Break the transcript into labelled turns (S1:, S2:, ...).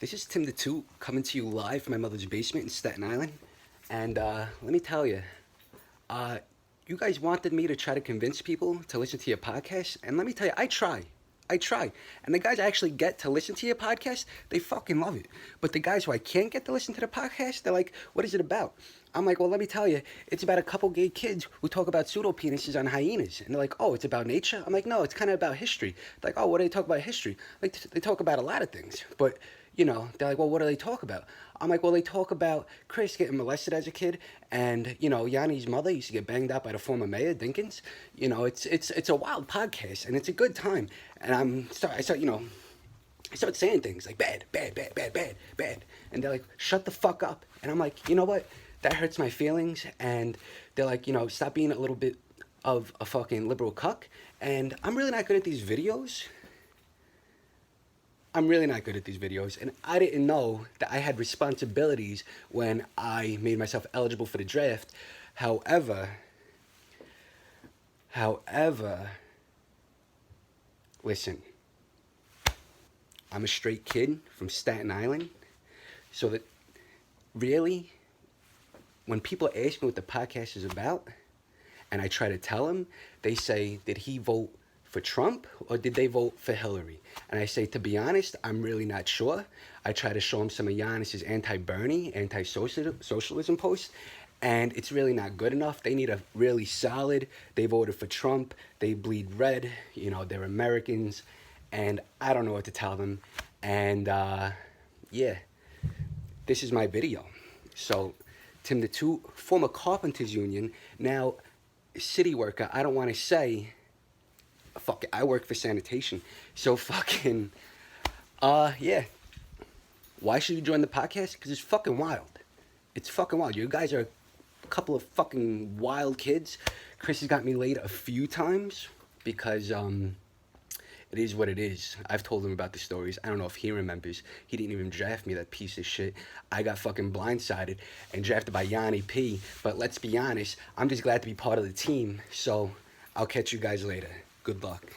S1: This is Tim the Toot coming to you live from my mother's basement in Staten Island. And let me tell you, you guys wanted me to try to convince people to listen to your podcast. And let me tell you, I try. I try. And the guys I actually get to listen to your podcast, they fucking love it. But the guys who I can't get to listen to the podcast, they're like, what is it about? I'm like, well, let me tell you, it's about a couple gay kids who talk about pseudo penises on hyenas. And they're like, oh, it's about nature? I'm like, no, it's kind of about history. They're like, oh, what do they talk about history? Like, they talk about a lot of things. But, you know, they're like, well, what do they talk about? I'm like, well, they talk about Chris getting molested as a kid, and you know, Yanni's mother used to get banged out by the former mayor Dinkins. You know, it's a wild podcast, and it's a good time. And I start saying things like bad, bad, bad, bad, bad, bad, and they're like, shut the fuck up. And I'm like, you know what? That hurts my feelings. And they're like, you know, stop being a little bit of a fucking liberal cuck. And I'm really not good at these videos. I'm really not good at these videos, and I didn't know that I had responsibilities when I made myself eligible for the draft. However, listen, I'm a straight kid from Staten Island, so that really, when people ask me what the podcast is about, and I try to tell them, they say, did he vote for Trump or did they vote for Hillary? And I say, to be honest, I'm really not sure. I try to show them some of Giannis's anti-Bernie, anti-socialism posts, and it's really not good enough. They need a really solid, they voted for Trump, they bleed red, you know, they're Americans, and I don't know what to tell them. And yeah, this is my video. So, Tim the Toot, former Carpenters Union, now city worker. I don't want to say, fuck it, I work for sanitation. So fucking, yeah. Why should you join the podcast? Because it's fucking wild. It's fucking wild. You guys are a couple of fucking wild kids. Chris has got me laid a few times because, it is what it is. I've told him about the stories. I don't know if he remembers. He didn't even draft me, that piece of shit. I got fucking blindsided and drafted by Yanni P. But let's be honest, I'm just glad to be part of the team. So I'll catch you guys later. Good luck.